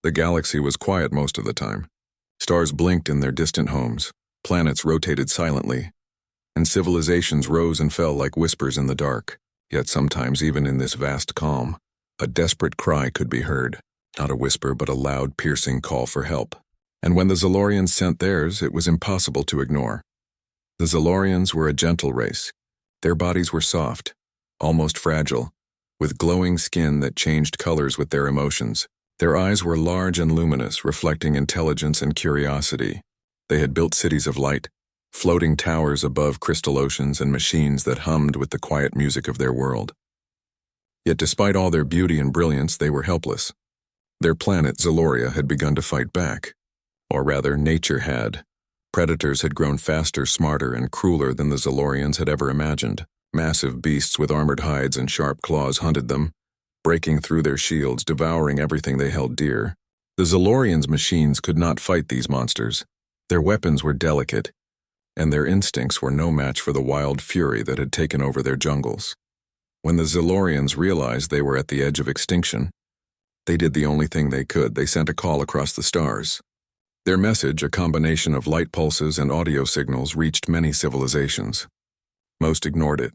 The galaxy was quiet most of the time. Stars blinked in their distant homes, planets rotated silently, and civilizations rose and fell like whispers in the dark. Yet sometimes, even in this vast calm, a desperate cry could be heard. Not a whisper, but a loud, piercing call for help. And when the Zalorians sent theirs, it was impossible to ignore. The Zalorians were a gentle race. Their bodies were soft, almost fragile, with glowing skin that changed colors with their emotions. Their eyes were large and luminous, reflecting intelligence and curiosity. They had built cities of light, floating towers above crystal oceans and machines that hummed with the quiet music of their world. Yet despite all their beauty and brilliance, they were helpless. Their planet, Zaloria, had begun to fight back. Or rather, nature had. Predators had grown faster, smarter, and crueler than the Zalorians had ever imagined. Massive beasts with armored hides and sharp claws hunted them, breaking through their shields, devouring everything they held dear. The Zalorians' machines could not fight these monsters. Their weapons were delicate, and their instincts were no match for the wild fury that had taken over their jungles. When the Zalorians realized they were at the edge of extinction, they did the only thing they could. They sent a call across the stars. Their message, a combination of light pulses and audio signals, reached many civilizations. Most ignored it.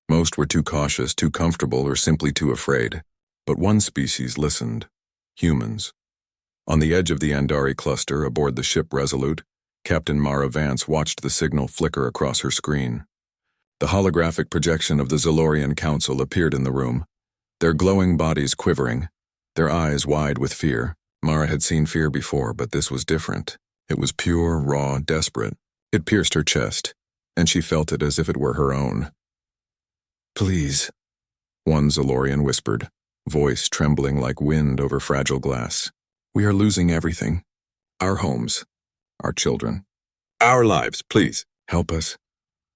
Most were too cautious, too comfortable, or simply too afraid. But one species listened: humans. On the edge of the Andari cluster, aboard the ship Resolute, Captain Mara Vance watched the signal flicker across her screen. The holographic projection of the Zalorian Council appeared in the room, their glowing bodies quivering, their eyes wide with fear. Mara had seen fear before, but this was different. It was pure, raw, desperate. It pierced her chest, and she felt it as if it were her own. "Please," one Zalorian whispered, voice trembling like wind over fragile glass. "We are losing everything. Our homes, our children. Our lives, please. Help us."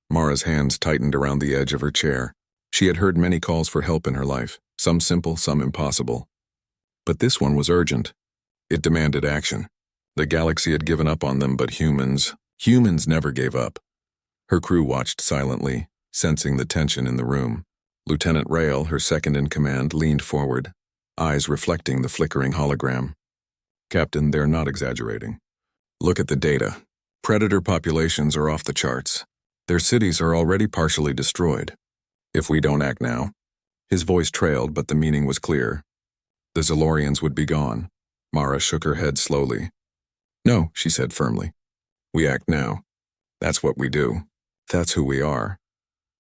Mara's hands tightened around the edge of her chair. She had heard many calls for help in her life, some simple, some impossible. But this one was urgent. It demanded action. The galaxy had given up on them, but humans never gave up. Her crew watched silently, sensing the tension in the room. Lieutenant Rael, her second-in-command, leaned forward, eyes reflecting the flickering hologram. "Captain, they're not exaggerating. Look at the data. Predator populations are off the charts. Their cities are already partially destroyed. If we don't act now..." His voice trailed, but the meaning was clear. The Zalorians would be gone. Mara shook her head slowly. "No," she said firmly. "We act now. That's what we do. That's who we are."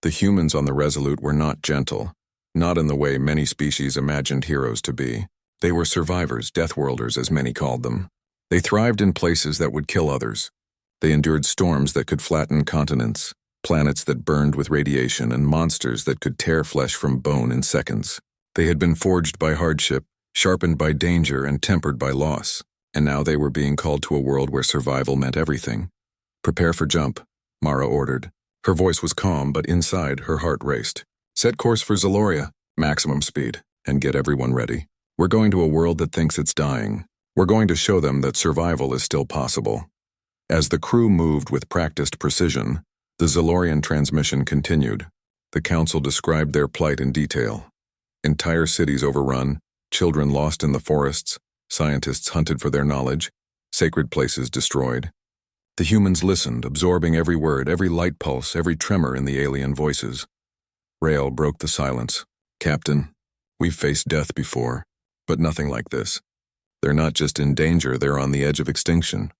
The humans on the Resolute were not gentle, not in the way many species imagined heroes to be. They were survivors, deathworlders as many called them. They thrived in places that would kill others. They endured storms that could flatten continents, planets that burned with radiation, and monsters that could tear flesh from bone in seconds. They had been forged by hardship, sharpened by danger, and tempered by loss. And now they were being called to a world where survival meant everything. "Prepare for jump," Mara ordered. Her voice was calm, but inside her heart raced. "Set course for Zaloria, maximum speed, and get everyone ready. We're going to a world that thinks it's dying. We're going to show them that survival is still possible." As the crew moved with practiced precision, the Zalorian transmission continued. The Council described their plight in detail. Entire cities overrun, children lost in the forests, scientists hunted for their knowledge, sacred places destroyed. The humans listened, absorbing every word, every light pulse, every tremor in the alien voices. Rael broke the silence. "Captain, we've faced death before, but nothing like this. They're not just in danger, they're on the edge of extinction."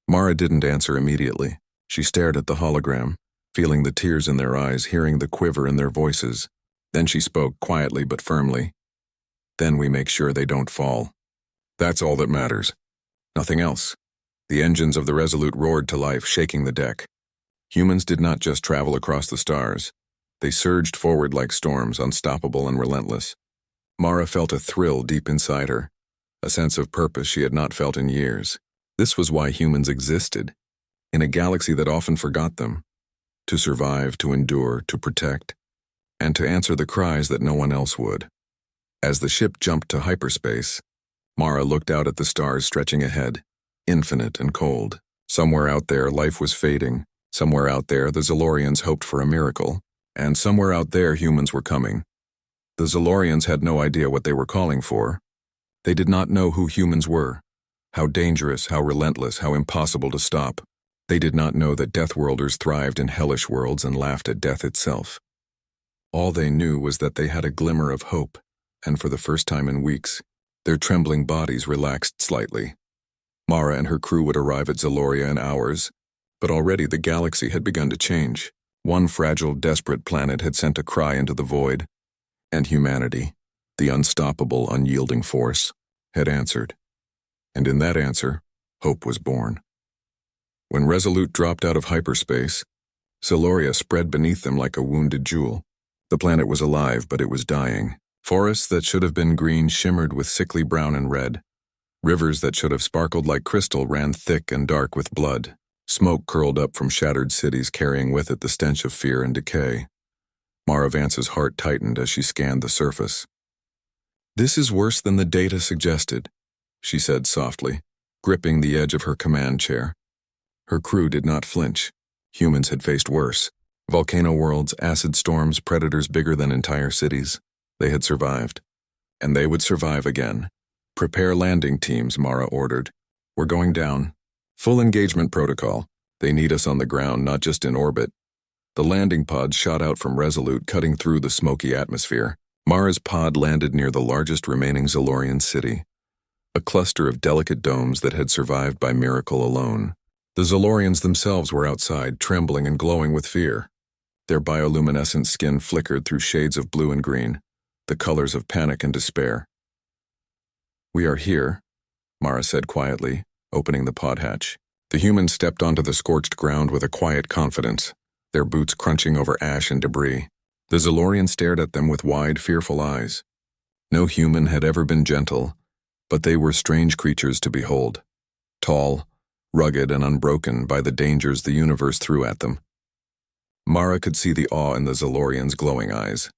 Mara didn't answer immediately. She stared at the hologram, feeling the tears in their eyes, hearing the quiver in their voices. Then she spoke, quietly but firmly. "Then we make sure they don't fall. That's all that matters. Nothing else." The engines of the Resolute roared to life, shaking the deck. Humans did not just travel across the stars. They surged forward like storms, unstoppable and relentless. Mara felt a thrill deep inside her, a sense of purpose she had not felt in years. This was why humans existed, in a galaxy that often forgot them. To survive, to endure, to protect, and to answer the cries that no one else would. As the ship jumped to hyperspace, Mara looked out at the stars stretching ahead, infinite and cold. Somewhere out there, life was fading. Somewhere out there, the Zalorians hoped for a miracle. And somewhere out there, humans were coming. The Zalorians had no idea what they were calling for. They did not know who humans were, how dangerous, how relentless, how impossible to stop. They did not know that Deathworlders thrived in hellish worlds and laughed at death itself. All they knew was that they had a glimmer of hope, and for the first time in weeks, their trembling bodies relaxed slightly. Mara and her crew would arrive at Zaloria in hours, but already the galaxy had begun to change. One fragile, desperate planet had sent a cry into the void, and humanity, the unstoppable, unyielding force, had answered. And in that answer, hope was born. When Resolute dropped out of hyperspace, Zaloria spread beneath them like a wounded jewel. The planet was alive, but it was dying. Forests that should have been green shimmered with sickly brown and red. Rivers that should have sparkled like crystal ran thick and dark with blood. Smoke curled up from shattered cities, carrying with it the stench of fear and decay. Mara Vance's heart tightened as she scanned the surface. "This is worse than the data suggested," she said softly, gripping the edge of her command chair. Her crew did not flinch. Humans had faced worse. Volcano worlds, acid storms, predators bigger than entire cities. They had survived. And they would survive again. "Prepare landing teams," Mara ordered. "We're going down. Full engagement protocol. They need us on the ground, not just in orbit." The landing pod shot out from Resolute, cutting through the smoky atmosphere. Mara's pod landed near the largest remaining Zalorian city, a cluster of delicate domes that had survived by miracle alone. The Zalorians themselves were outside, trembling and glowing with fear. Their bioluminescent skin flickered through shades of blue and green, the colors of panic and despair. "We are here," Mara said quietly, opening the pod hatch. The humans stepped onto the scorched ground with a quiet confidence, their boots crunching over ash and debris. The Zalorian stared at them with wide, fearful eyes. No human had ever been gentle, but they were strange creatures to behold. Tall, rugged, and unbroken by the dangers the universe threw at them. Mara could see the awe in the Zalorians' glowing eyes.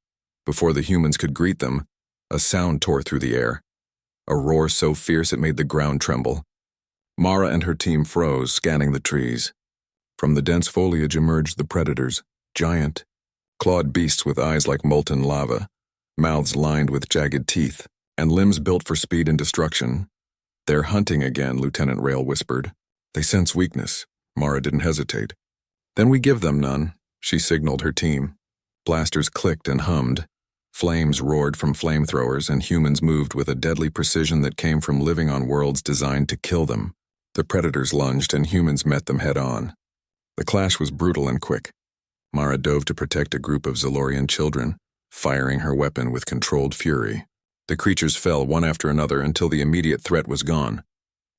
Before the humans could greet them, a sound tore through the air. A roar so fierce it made the ground tremble. Mara and her team froze, scanning the trees. From the dense foliage emerged the predators, giant, clawed beasts with eyes like molten lava, mouths lined with jagged teeth, and limbs built for speed and destruction. "They're hunting again," Lieutenant Rail whispered. "They sense weakness." Mara didn't hesitate. "Then we give them none," she signaled her team. Blasters clicked and hummed. Flames roared from flamethrowers, and humans moved with a deadly precision that came from living on worlds designed to kill them. The predators lunged, and humans met them head-on. The clash was brutal and quick. Mara dove to protect a group of Zalorian children, firing her weapon with controlled fury. The creatures fell one after another until the immediate threat was gone.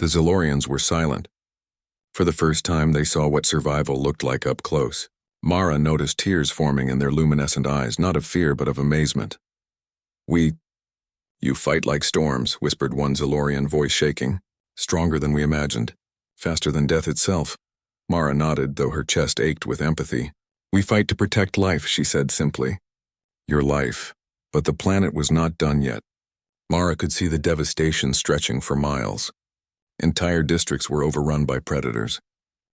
The Zalorians were silent. For the first time, they saw what survival looked like up close. Mara noticed tears forming in their luminescent eyes, not of fear but of amazement. "You fight like storms," whispered one Zalorian, voice shaking. "Stronger than we imagined. Faster than death itself." Mara nodded, though her chest ached with empathy. "We fight to protect life," she said simply. "Your life." But the planet was not done yet. Mara could see the devastation stretching for miles. Entire districts were overrun by predators.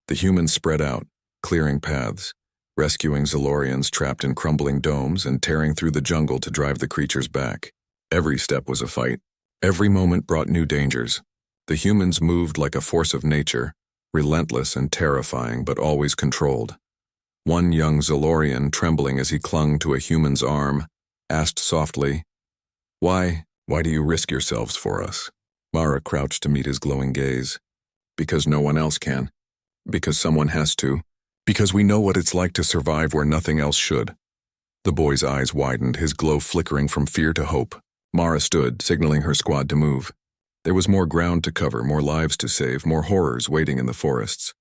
The humans spread out, clearing paths, rescuing Zalorians trapped in crumbling domes and tearing through the jungle to drive the creatures back. Every step was a fight. Every moment brought new dangers. The humans moved like a force of nature, relentless and terrifying, but always controlled. One young Zalorian, trembling as he clung to a human's arm, asked softly, Why do you risk yourselves for us?" Mara crouched to meet his glowing gaze. "Because no one else can. Because someone has to. Because we know what it's like to survive where nothing else should." The boy's eyes widened, his glow flickering from fear to hope. Mara stood, signaling her squad to move. There was more ground to cover, more lives to save, more horrors waiting in the forests.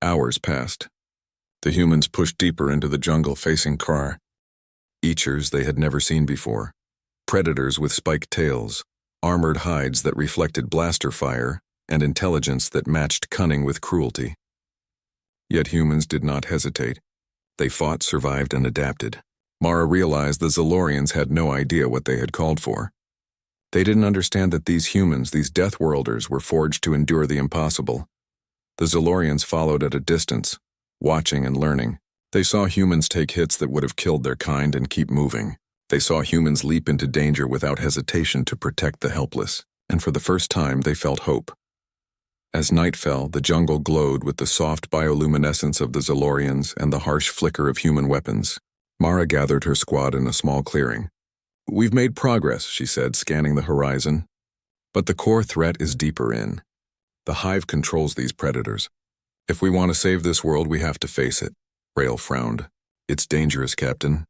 Hours passed. The humans pushed deeper into the jungle, facing creatures they had never seen before. Predators with spiked tails, armored hides that reflected blaster fire, and intelligence that matched cunning with cruelty. Yet humans did not hesitate. They fought, survived, and adapted. Mara realized the Zalorians had no idea what they had called for. They didn't understand that these humans, these Deathworlders, were forged to endure the impossible. The Zalorians followed at a distance, watching and learning. They saw humans take hits that would have killed their kind and keep moving. They saw humans leap into danger without hesitation to protect the helpless. and for the first time they felt hope. As night fell, the jungle glowed with the soft bioluminescence of the Zalorians and the harsh flicker of human weapons. Mara gathered her squad in a small clearing. "We've made progress," she said, scanning the horizon. "But the core threat is deeper in. The hive controls these predators. If we want to save this world, we have to face it." Rael frowned. "It's dangerous, Captain.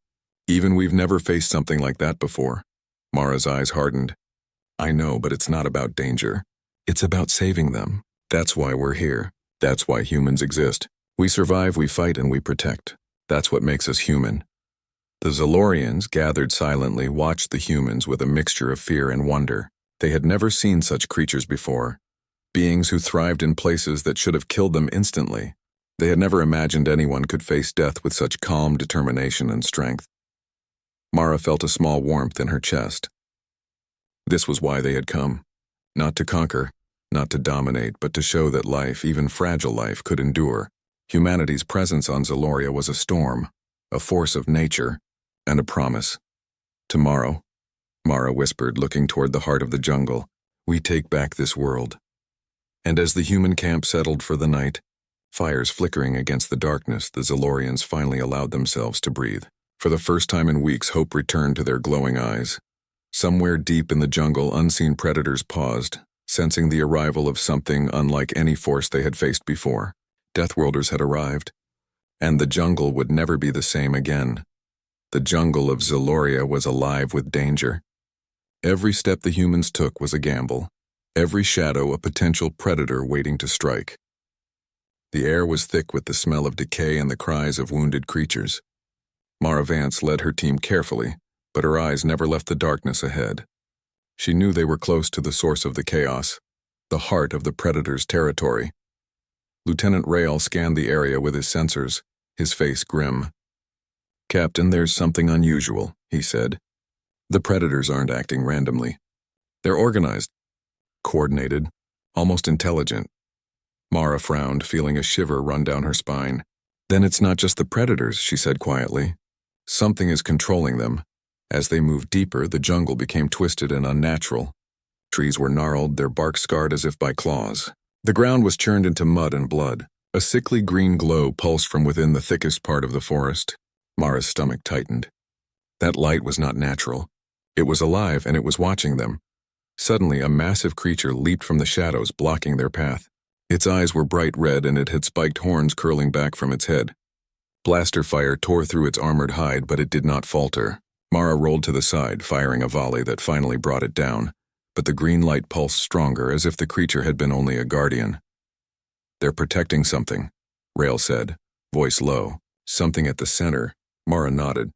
Even we've never faced something like that before." Mara's eyes hardened. "I know, but it's not about danger. It's about saving them. That's why we're here. That's why humans exist. We survive, we fight, and we protect. That's what makes us human." The Zalorians, gathered silently, watched the humans with a mixture of fear and wonder. They had never seen such creatures before. Beings who thrived in places that should have killed them instantly. They had never imagined anyone could face death with such calm determination and strength. Mara felt a small warmth in her chest. This was why they had come. Not to conquer, not to dominate, but to show that life, even fragile life, could endure. Humanity's presence on Zaloria was a storm, a force of nature, and a promise. "Tomorrow," Mara whispered, looking toward the heart of the jungle, "we take back this world." And as the human camp settled for the night, fires flickering against the darkness, the Zalorians finally allowed themselves to breathe. For the first time in weeks, hope returned to their glowing eyes. Somewhere deep in the jungle, unseen predators paused, sensing the arrival of something unlike any force they had faced before. Deathworlders had arrived, and the jungle would never be the same again. The jungle of Zaloria was alive with danger. Every step the humans took was a gamble, every shadow a potential predator waiting to strike. The air was thick with the smell of decay and the cries of wounded creatures. Mara Vance led her team carefully, but her eyes never left the darkness ahead. She knew they were close to the source of the chaos, the heart of the predator's territory. Lieutenant Rael scanned the area with his sensors, his face grim. "Captain, there's something unusual," he said. "The predators aren't acting randomly. They're organized, coordinated, almost intelligent." Mara frowned, feeling a shiver run down her spine. "Then it's not just the predators," she said quietly. "Something is controlling them." As they moved deeper, the jungle became twisted and unnatural. Trees were gnarled, their bark scarred as if by claws. The ground was churned into mud and blood. A sickly green glow pulsed from within the thickest part of the forest. Mara's stomach tightened. That light was not natural. It was alive, and it was watching them. Suddenly, a massive creature leaped from the shadows, blocking their path. Its eyes were bright red, and it had spiked horns curling back from its head. Blaster fire tore through its armored hide, but it did not falter. Mara rolled to the side, firing a volley that finally brought it down, but the green light pulsed stronger, as if the creature had been only a guardian. "They're protecting something," Rael said, voice low. "Something at the center." Mara nodded.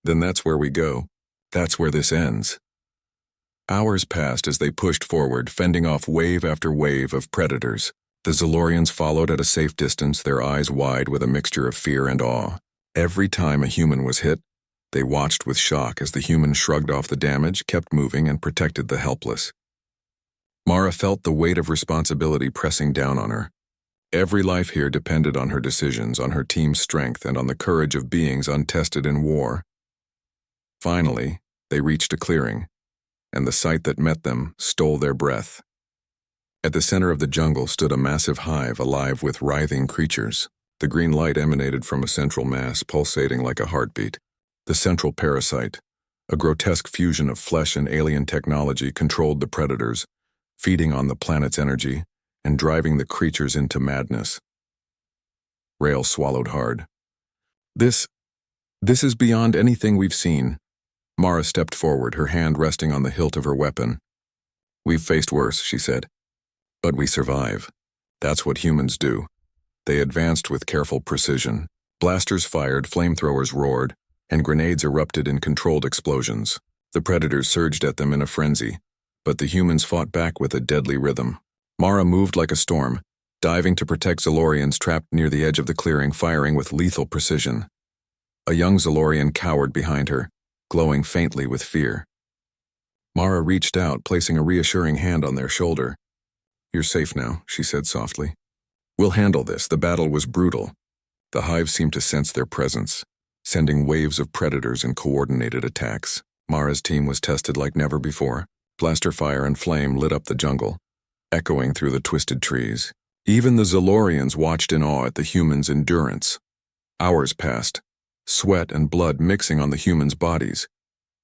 "Then that's where we go. That's where this ends." Hours passed as they pushed forward, fending off wave after wave of predators. The Zalorians followed at a safe distance, their eyes wide with a mixture of fear and awe. Every time a human was hit, they watched with shock as the human shrugged off the damage, kept moving, and protected the helpless. Mara felt the weight of responsibility pressing down on her. Every life here depended on her decisions, on her team's strength, and on the courage of beings untested in war. Finally, they reached a clearing, and the sight that met them stole their breath. At the center of the jungle stood a massive hive alive with writhing creatures. The green light emanated from a central mass, pulsating like a heartbeat. The central parasite, a grotesque fusion of flesh and alien technology, controlled the predators, feeding on the planet's energy and driving the creatures into madness. Rael swallowed hard. This is beyond anything we've seen." Mara stepped forward, her hand resting on the hilt of her weapon. "We've faced worse," she said. "But we survive. That's what humans do." They advanced with careful precision. Blasters fired, flamethrowers roared, and grenades erupted in controlled explosions. The predators surged at them in a frenzy, but the humans fought back with a deadly rhythm. Mara moved like a storm, diving to protect Zalorians trapped near the edge of the clearing, firing with lethal precision. A young Zalorian cowered behind her, glowing faintly with fear. Mara reached out, placing a reassuring hand on their shoulder. "You're safe now," she said softly. "We'll handle this." The battle was brutal. The hive seemed to sense their presence, sending waves of predators in coordinated attacks. Mara's team was tested like never before. Blaster fire and flame lit up the jungle, echoing through the twisted trees. Even the Zalorians watched in awe at the humans' endurance. Hours passed, sweat and blood mixing on the humans' bodies,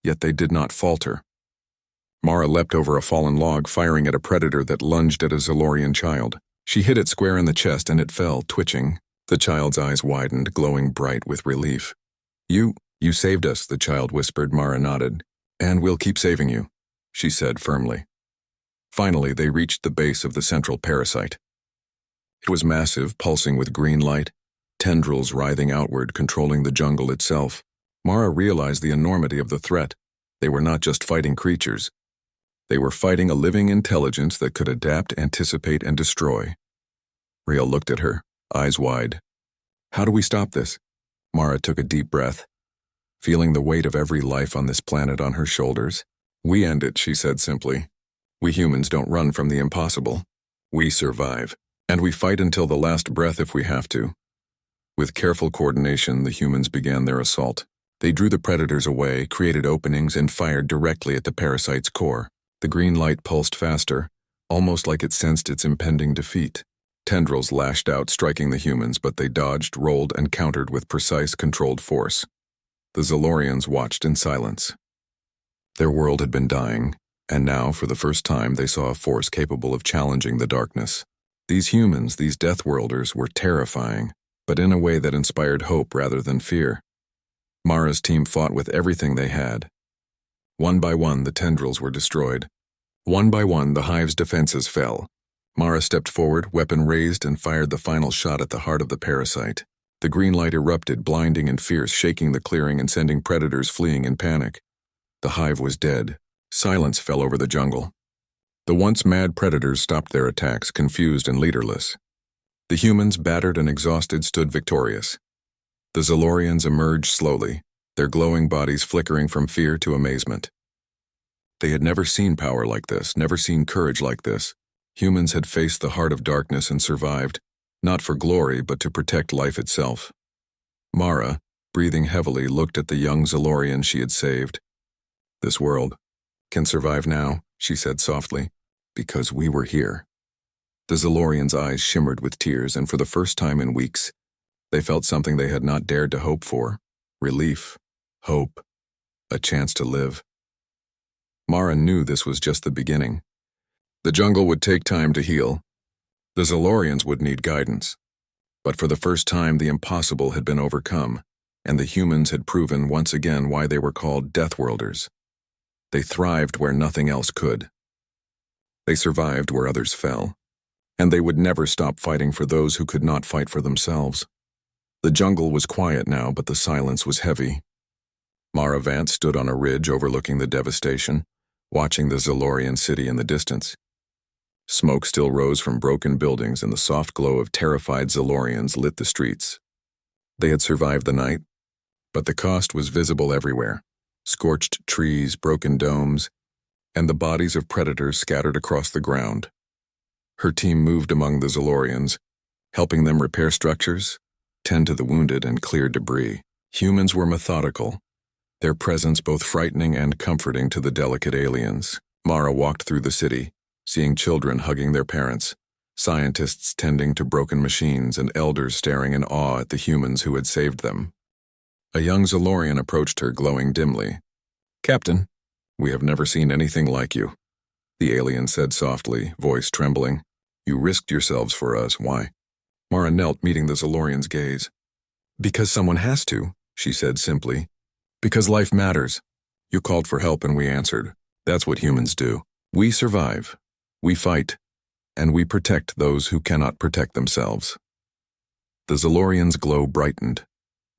yet they did not falter. Mara leapt over a fallen log, firing at a predator that lunged at a Zalorian child. She hit it square in the chest and it fell, twitching. The child's eyes widened, glowing bright with relief. You saved us," the child whispered. Mara nodded. "And we'll keep saving you," she said firmly. Finally, they reached the base of the central parasite. It was massive, pulsing with green light, tendrils writhing outward, controlling the jungle itself. Mara realized the enormity of the threat. They were not just fighting creatures. They were fighting a living intelligence that could adapt, anticipate, and destroy. Rael looked at her, eyes wide. "How do we stop this?" Mara took a deep breath, feeling the weight of every life on this planet on her shoulders. "We end it," she said simply. "We humans don't run from the impossible. We survive, and we fight until the last breath if we have to." With careful coordination, the humans began their assault. They drew the predators away, created openings, and fired directly at the parasite's core. The green light pulsed faster, almost like it sensed its impending defeat. Tendrils lashed out, striking the humans, but they dodged, rolled, and countered with precise, controlled force. The Zalorians watched in silence. Their world had been dying, and now, for the first time, they saw a force capable of challenging the darkness. These humans, these Deathworlders, were terrifying, but in a way that inspired hope rather than fear. Mara's team fought with everything they had. One by one, the tendrils were destroyed. One by one, the hive's defenses fell. Mara stepped forward, weapon raised, and fired the final shot at the heart of the parasite. The green light erupted, blinding and fierce, shaking the clearing and sending predators fleeing in panic. The hive was dead. Silence fell over the jungle. The once mad predators stopped their attacks, confused and leaderless. The humans, battered and exhausted, stood victorious. The Zalorians emerged slowly, their glowing bodies flickering from fear to amazement. They had never seen power like this, never seen courage like this. Humans had faced the heart of darkness and survived, not for glory, but to protect life itself. Mara, breathing heavily, looked at the young Zalorian she had saved. "This world can survive now," she said softly, "because we were here." The Zalorian's eyes shimmered with tears, and for the first time in weeks, they felt something they had not dared to hope for. Relief, hope, a chance to live. Mara knew this was just the beginning. The jungle would take time to heal. The Zalorians would need guidance. But for the first time, the impossible had been overcome, and the humans had proven once again why they were called Deathworlders. They thrived where nothing else could. They survived where others fell, and they would never stop fighting for those who could not fight for themselves. The jungle was quiet now, but the silence was heavy. Mara Vance stood on a ridge overlooking the devastation, watching the Zalorian city in the distance. Smoke still rose from broken buildings, and the soft glow of terrified Zalorians lit the streets. They had survived the night, but the cost was visible everywhere. Scorched trees, broken domes, and the bodies of predators scattered across the ground. Her team moved among the Zalorians, helping them repair structures, tend to the wounded, and clear debris. Humans were methodical, their presence both frightening and comforting to the delicate aliens. Mara walked through the city, seeing children hugging their parents, scientists tending to broken machines, and elders staring in awe at the humans who had saved them. A young Zalorian approached her, glowing dimly. "Captain, we have never seen anything like you," the alien said softly, voice trembling. "You risked yourselves for us. Why?" Mara knelt, meeting the Zalorian's gaze. "Because someone has to," she said simply. "Because life matters. You called for help and we answered. That's what humans do. We survive. We fight. And we protect those who cannot protect themselves." The Zalorian's glow brightened,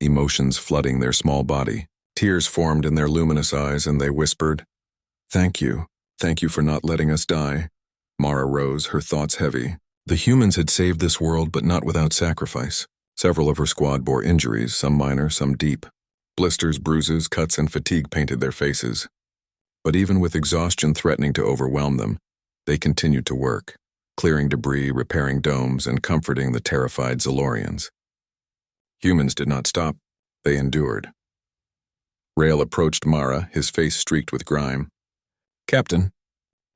emotions flooding their small body. Tears formed in their luminous eyes, and they whispered, "Thank you. Thank you for not letting us die." Mara rose, her thoughts heavy. The humans had saved this world, but not without sacrifice. Several of her squad bore injuries, some minor, some deep. Blisters, bruises, cuts, and fatigue painted their faces. But even with exhaustion threatening to overwhelm them, they continued to work, clearing debris, repairing domes, and comforting the terrified Zalorians. Humans did not stop. They endured. Rael approached Mara, his face streaked with grime. "Captain,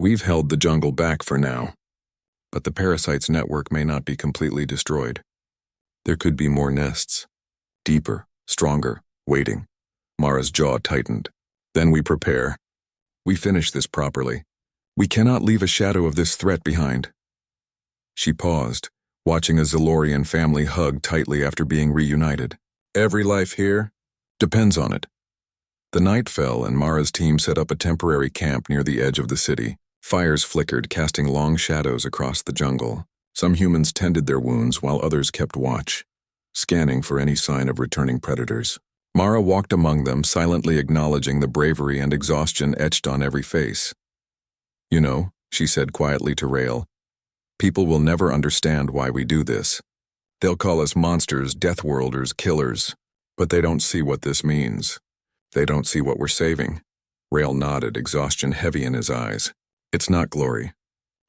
We've held the jungle back for now, but the parasite's network may not be completely destroyed. There could be more nests. Deeper, stronger, waiting. Mara's jaw tightened. Then we prepare. We finish this properly. We cannot leave a shadow of this threat behind. She paused, watching a Zalorian family hug tightly after being reunited. Every life here depends on it. The night fell and Mara's team set up a temporary camp near the edge of the city. Fires flickered, casting long shadows across the jungle. Some humans tended their wounds while others kept watch, scanning for any sign of returning predators. Mara walked among them, silently acknowledging the bravery and exhaustion etched on every face. You know, she said quietly to Rael, people will never understand why we do this. They'll call us monsters, deathworlders, killers, but they don't see what this means. They don't see what we're saving. Rael nodded, exhaustion heavy in his eyes. It's not glory.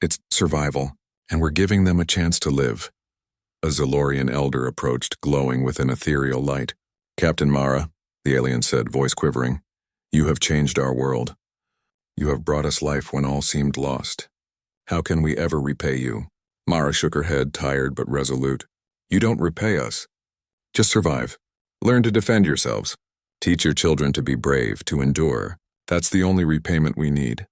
It's survival, and we're giving them a chance to live. A Zalorian elder approached, glowing with an ethereal light. Captain Mara, the alien said, voice quivering, you have changed our world. You have brought us life when all seemed lost. How can we ever repay you? Mara shook her head, tired but resolute. You don't repay us. Just survive. Learn to defend yourselves. Teach your children to be brave, to endure. That's the only repayment we need.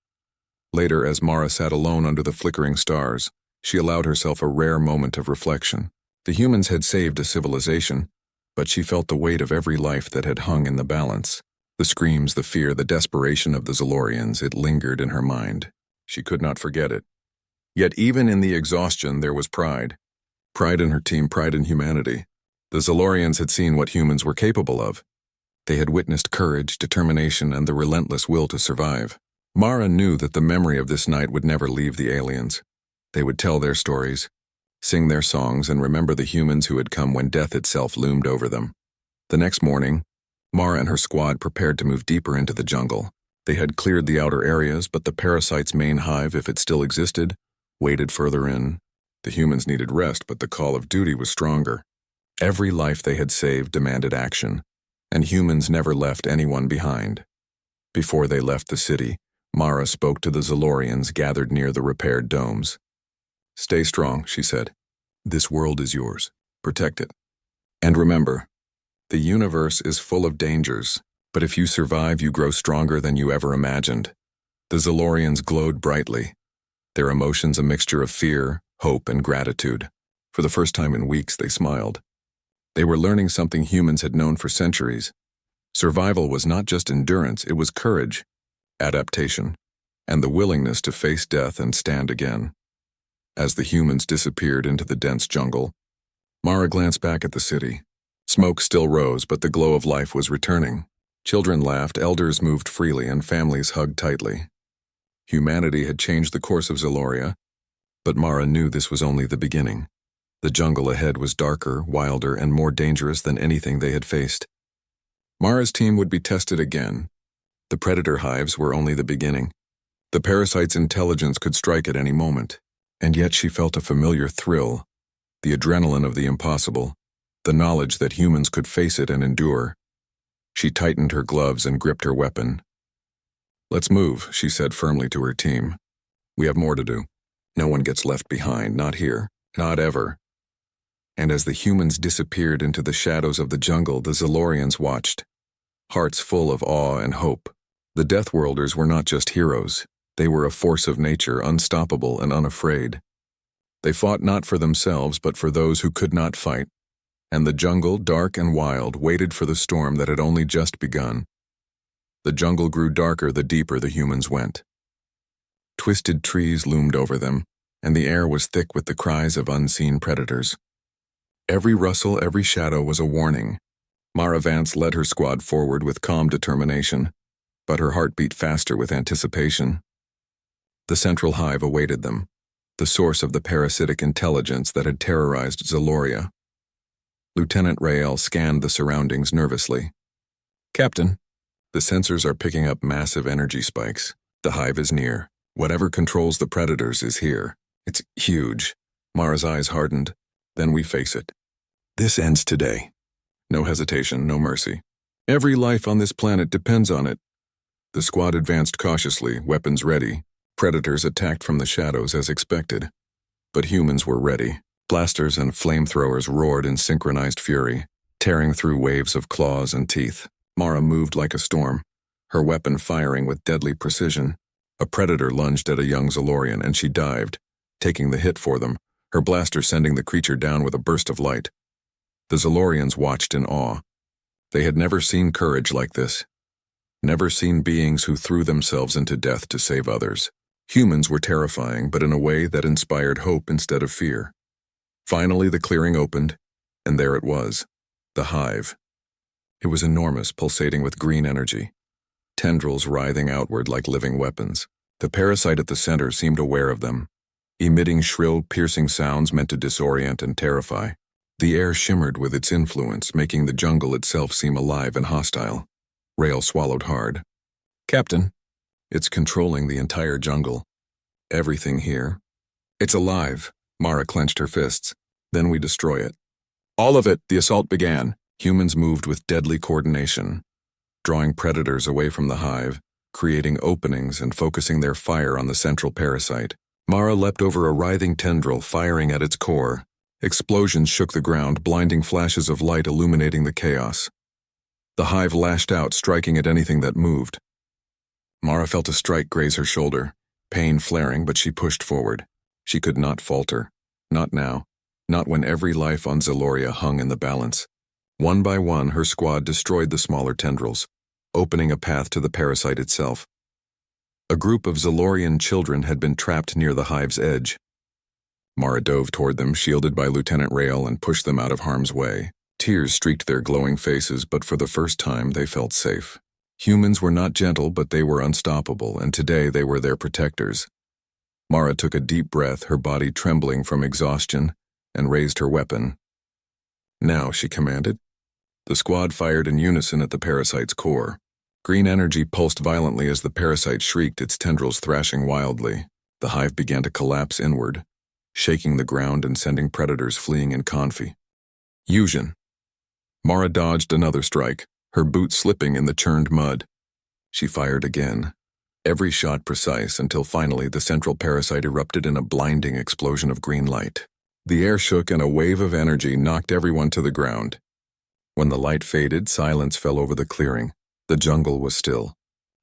Later, as Mara sat alone under the flickering stars, she allowed herself a rare moment of reflection. The humans had saved a civilization, but she felt the weight of every life that had hung in the balance. The screams, the fear, the desperation of the Zalorians, it lingered in her mind. She could not forget it. Yet even in the exhaustion there was pride. Pride in her team, pride in humanity. The Zalorians had seen what humans were capable of. They had witnessed courage, determination, and the relentless will to survive. Mara knew that the memory of this night would never leave the aliens. They would tell their stories, sing their songs, and remember the humans who had come when death itself loomed over them. The next morning, Mara and her squad prepared to move deeper into the jungle. They had cleared the outer areas, but the parasite's main hive, if it still existed, waited further in. The humans needed rest, but the call of duty was stronger. Every life they had saved demanded action, and humans never left anyone behind. Before they left the city, Mara spoke to the Zalorians gathered near the repaired domes. Stay strong, she said. This world is yours. Protect it. And remember, the universe is full of dangers, but if you survive, you grow stronger than you ever imagined. The Zalorians glowed brightly, their emotions a mixture of fear, hope, and gratitude. For the first time in weeks, they smiled. They were learning something humans had known for centuries. Survival was not just endurance, it was courage, adaptation, and the willingness to face death and stand again. As the humans disappeared into the dense jungle, Mara glanced back at the city. Smoke still rose, but the glow of life was returning. Children laughed, elders moved freely, and families hugged tightly. Humanity had changed the course of Zaloria, but Mara knew this was only the beginning. The jungle ahead was darker, wilder, and more dangerous than anything they had faced. Mara's team would be tested again. The predator hives were only the beginning. The parasite's intelligence could strike at any moment, and yet she felt a familiar thrill, the adrenaline of the impossible, the knowledge that humans could face it and endure. She tightened her gloves and gripped her weapon. Let's move, she said firmly to her team. We have more to do. No one gets left behind, not here, not ever. And as the humans disappeared into the shadows of the jungle, the Zalorians watched, hearts full of awe and hope. The Deathworlders were not just heroes. They were a force of nature, unstoppable and unafraid. They fought not for themselves, but for those who could not fight. And the jungle, dark and wild, waited for the storm that had only just begun. The jungle grew darker the deeper the humans went. Twisted trees loomed over them, and the air was thick with the cries of unseen predators. Every rustle, every shadow was a warning. Mara Vance led her squad forward with calm determination, but her heart beat faster with anticipation. The central hive awaited them, the source of the parasitic intelligence that had terrorized Zaloria. Lieutenant Rael scanned the surroundings nervously. Captain, the sensors are picking up massive energy spikes. The hive is near. Whatever controls the predators is here. It's huge. Mara's eyes hardened. Then we face it. This ends today. No hesitation, no mercy. Every life on this planet depends on it. The squad advanced cautiously, weapons ready, Predators attacked from the shadows as expected, but humans were ready. Blasters and flamethrowers roared in synchronized fury, tearing through waves of claws and teeth. Mara moved like a storm, her weapon firing with deadly precision. A predator lunged at a young Zalorian and she dived, taking the hit for them, her blaster sending the creature down with a burst of light. The Zalorians watched in awe. They had never seen courage like this. Never seen beings who threw themselves into death to save others. Humans were terrifying, but in a way that inspired hope instead of fear. Finally, the clearing opened, and there it was, the hive. It was enormous, pulsating with green energy, tendrils writhing outward like living weapons. The parasite at the center seemed aware of them, emitting shrill, piercing sounds meant to disorient and terrify. The air shimmered with its influence, making the jungle itself seem alive and hostile. Rail swallowed hard. "Captain, it's controlling the entire jungle. Everything here. It's alive." Mara clenched her fists. "Then we destroy it." "All of it," the assault began. Humans moved with deadly coordination, drawing predators away from the hive, creating openings and focusing their fire on the central parasite. Mara leapt over a writhing tendril, firing at its core. Explosions shook the ground, blinding flashes of light illuminating the chaos. The hive lashed out, striking at anything that moved. Mara felt a strike graze her shoulder, pain flaring, but she pushed forward. She could not falter. Not now. Not when every life on Zaloria hung in the balance. One by one, her squad destroyed the smaller tendrils, opening a path to the parasite itself. A group of Zalorian children had been trapped near the hive's edge. Mara dove toward them, shielded by Lieutenant Rail, and pushed them out of harm's way. Tears streaked their glowing faces, but for the first time they felt safe. Humans were not gentle, but they were unstoppable, and today they were their protectors. Mara took a deep breath, her body trembling from exhaustion, and raised her weapon. "Now," she commanded. The squad fired in unison at the parasite's core. Green energy pulsed violently as the parasite shrieked, its tendrils thrashing wildly. The hive began to collapse inward, shaking the ground and sending predators fleeing in confy. "Fusion." Mara dodged another strike, her boot slipping in the churned mud. She fired again, every shot precise, until finally the central parasite erupted in a blinding explosion of green light. The air shook and a wave of energy knocked everyone to the ground. When the light faded, silence fell over the clearing. The jungle was still.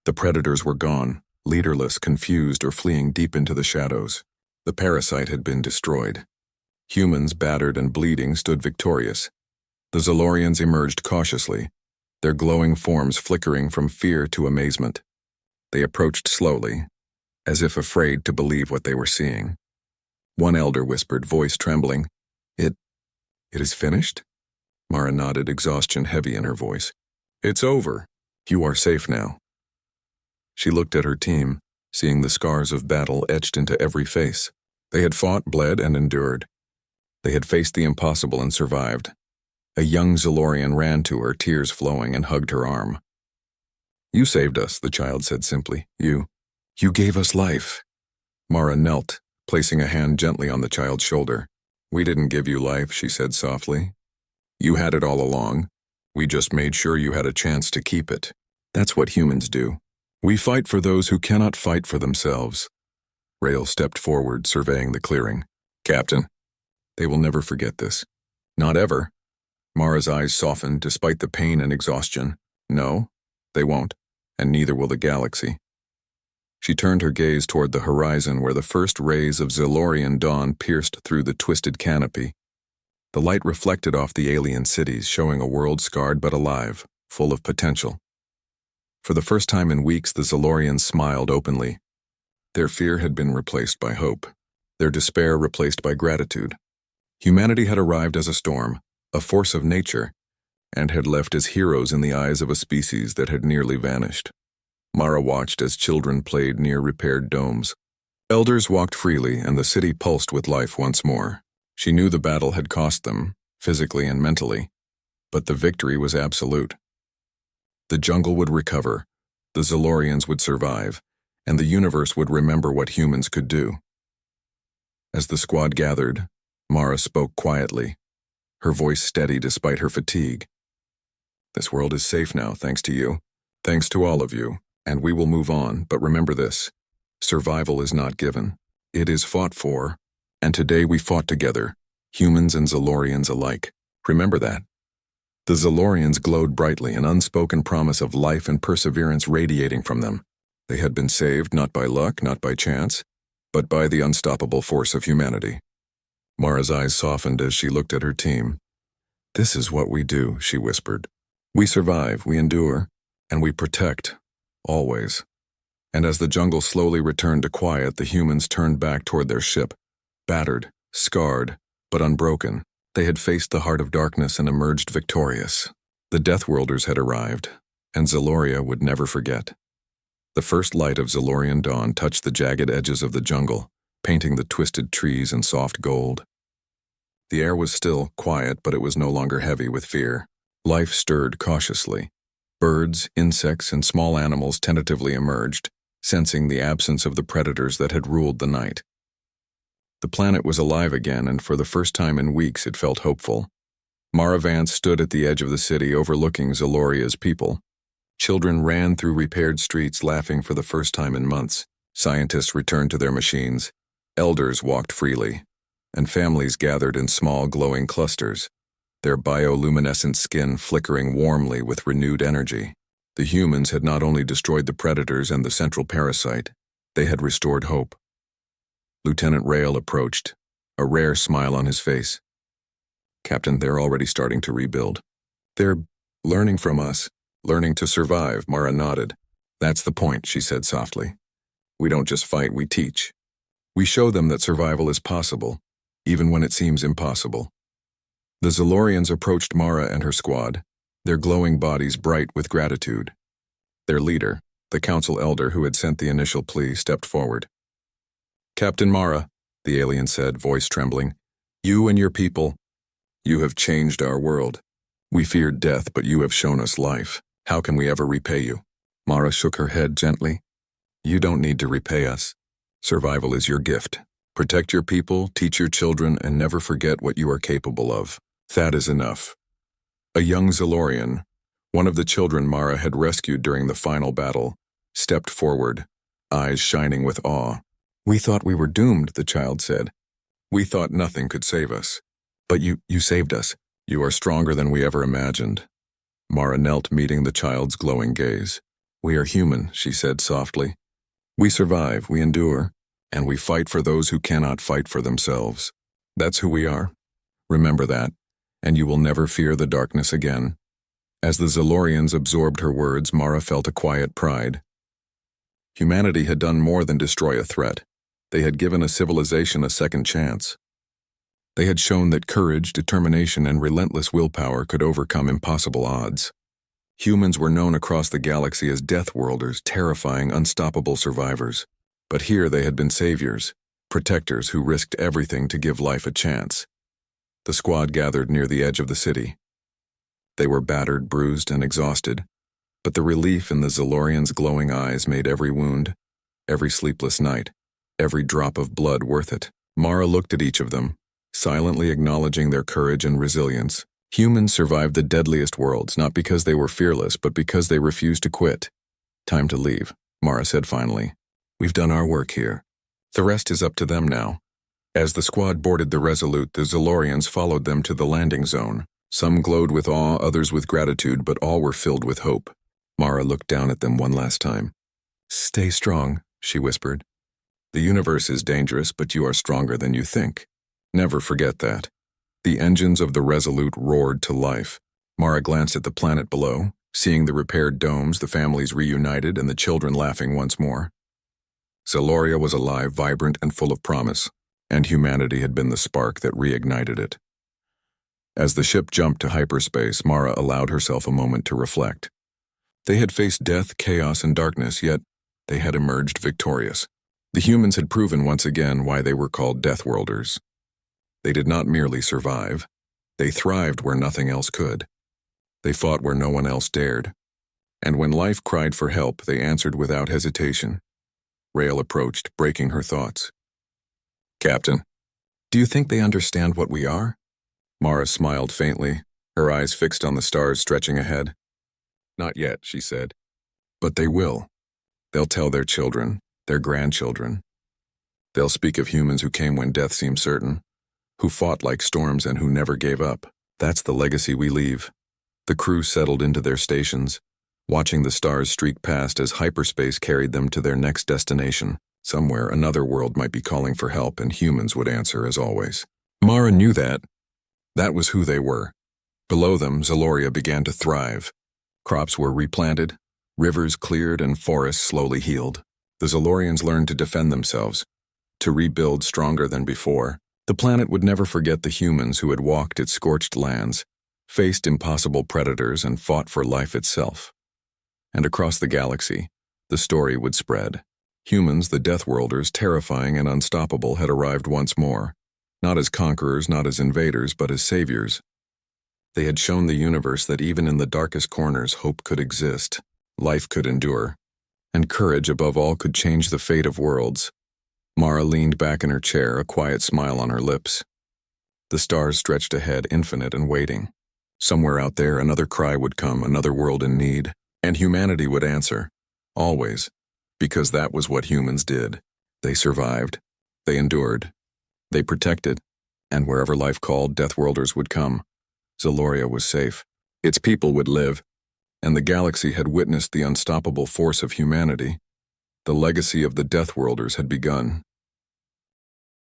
The predators were gone, leaderless, confused, or fleeing deep into the shadows. The parasite had been destroyed. Humans, battered and bleeding, stood victorious. The Zalorians emerged cautiously, their glowing forms flickering from fear to amazement. They approached slowly, as if afraid to believe what they were seeing. One elder whispered, voice trembling, It is finished?" Mara nodded, exhaustion heavy in her voice. "It's over. You are safe now." She looked at her team, seeing the scars of battle etched into every face. They had fought, bled, and endured. They had faced the impossible and survived. A young Zalorian ran to her, tears flowing, and hugged her arm. "You saved us," the child said simply. You gave us life." Mara knelt, placing a hand gently on the child's shoulder. "We didn't give you life," she said softly. "You had it all along. We just made sure you had a chance to keep it. That's what humans do. We fight for those who cannot fight for themselves." Rail stepped forward, surveying the clearing. "Captain, they will never forget this." "Not ever." Mara's eyes softened despite the pain and exhaustion. "No, they won't, and neither will the galaxy." She turned her gaze toward the horizon where the first rays of Zalorian dawn pierced through the twisted canopy. The light reflected off the alien cities, showing a world scarred but alive, full of potential. For the first time in weeks, the Zalorians smiled openly. Their fear had been replaced by hope, their despair replaced by gratitude. Humanity had arrived as a storm, a force of nature, and had left as heroes in the eyes of a species that had nearly vanished. Mara watched as children played near repaired domes. Elders walked freely, and the city pulsed with life once more. She knew the battle had cost them, physically and mentally, but the victory was absolute. The jungle would recover, the Zalorians would survive, and the universe would remember what humans could do. As the squad gathered, Mara spoke quietly, her voice steady despite her fatigue. "This world is safe now, thanks to you. Thanks to all of you, and we will move on, but remember this. Survival is not given. It is fought for. And today we fought together, humans and Zalorians alike. Remember that. The Zalorians glowed brightly, an unspoken promise of life and perseverance radiating from them. They had been saved not by luck, not by chance, but by the unstoppable force of humanity. Mara's eyes softened as she looked at her team. "This is what we do," she whispered. "We survive, we endure, and we protect, always." And as the jungle slowly returned to quiet, the humans turned back toward their ship, battered, scarred, but unbroken. They had faced the heart of darkness and emerged victorious. The Deathworlders had arrived, and Zaloria would never forget. The first light of Zalorian dawn touched the jagged edges of the jungle, painting the twisted trees in soft gold. The air was still quiet, but it was no longer heavy with fear. Life stirred cautiously. Birds, insects, and small animals tentatively emerged, sensing the absence of the predators that had ruled the night. The planet was alive again, and for the first time in weeks it felt hopeful. Mara Vance stood at the edge of the city overlooking Zaloria's people. Children ran through repaired streets laughing for the first time in months. Scientists returned to their machines. Elders walked freely, and families gathered in small glowing clusters, their bioluminescent skin flickering warmly with renewed energy. The humans had not only destroyed the predators and the central parasite, they had restored hope. Lieutenant Rail approached, a rare smile on his face. "Captain, they're already starting to rebuild. They're learning from us, learning to survive," Mara nodded. "That's the point," she said softly. "We don't just fight, we teach. We show them that survival is possible, even when it seems impossible." The Zalorians approached Mara and her squad, their glowing bodies bright with gratitude. Their leader, the council elder who had sent the initial plea, stepped forward. "Captain Mara," the alien said, voice trembling, "you and your people, you have changed our world. We feared death, but you have shown us life. How can we ever repay you?" Mara shook her head gently. "You don't need to repay us. Survival is your gift. Protect your people, teach your children, and never forget what you are capable of. That is enough." A young Zalorian, one of the children Mara had rescued during the final battle, stepped forward, eyes shining with awe. "We thought we were doomed," the child said. "We thought nothing could save us. But you saved us. You are stronger than we ever imagined." Mara knelt, meeting the child's glowing gaze. "We are human," she said softly. "We survive, we endure, and we fight for those who cannot fight for themselves. That's who we are. Remember that, and you will never fear the darkness again." As the Zalorians absorbed her words, Mara felt a quiet pride. Humanity had done more than destroy a threat. They had given a civilization a second chance. They had shown that courage, determination, and relentless willpower could overcome impossible odds. Humans were known across the galaxy as Deathworlders, terrifying, unstoppable survivors. But here they had been saviors, protectors who risked everything to give life a chance. The squad gathered near the edge of the city. They were battered, bruised, and exhausted, but the relief in the Zalorians' glowing eyes made every wound, every sleepless night, every drop of blood worth it. Mara looked at each of them, silently acknowledging their courage and resilience. Humans survived the deadliest worlds, not because they were fearless, but because they refused to quit. "Time to leave," Mara said finally. "We've done our work here. The rest is up to them now." As the squad boarded the Resolute, the Zalorians followed them to the landing zone. Some glowed with awe, others with gratitude, but all were filled with hope. Mara looked down at them one last time. "Stay strong," she whispered. "The universe is dangerous, but you are stronger than you think. Never forget that." The engines of the Resolute roared to life. Mara glanced at the planet below, seeing the repaired domes, the families reunited, and the children laughing once more. Zaloria was alive, vibrant, and full of promise, and humanity had been the spark that reignited it. As the ship jumped to hyperspace, Mara allowed herself a moment to reflect. They had faced death, chaos, and darkness, yet they had emerged victorious. The humans had proven once again why they were called Deathworlders. They did not merely survive. They thrived where nothing else could. They fought where no one else dared. And when life cried for help, they answered without hesitation. Rail approached, breaking her thoughts. "Captain, do you think they understand what we are?" Mara smiled faintly, her eyes fixed on the stars stretching ahead. "Not yet," she said. "But they will. They'll tell their children, their grandchildren. They'll speak of humans who came when death seemed certain, who fought like storms and who never gave up. That's the legacy we leave. The crew settled into their stations, watching the stars streak past as hyperspace carried them to their next destination. Somewhere another world might be calling for help, and humans would answer as always. Mara knew that. That was who they were. Below them, Zaloria began to thrive. Crops were replanted, rivers cleared, and forests slowly healed. The Zalorians learned to defend themselves, to rebuild stronger than before. The planet would never forget the humans who had walked its scorched lands, faced impossible predators, and fought for life itself. And across the galaxy, the story would spread. Humans, the Deathworlders, terrifying and unstoppable, had arrived once more, not as conquerors, not as invaders, but as saviors. They had shown the universe that even in the darkest corners, hope could exist, life could endure, and courage above all could change the fate of worlds. Mara leaned back in her chair, a quiet smile on her lips. The stars stretched ahead, infinite and waiting. Somewhere out there, another cry would come, another world in need, and humanity would answer, always, because that was what humans did. They survived, they endured, they protected, and wherever life called, Deathworlders would come. Zaloria was safe. Its people would live, and the galaxy had witnessed the unstoppable force of humanity. The legacy of the Deathworlders had begun.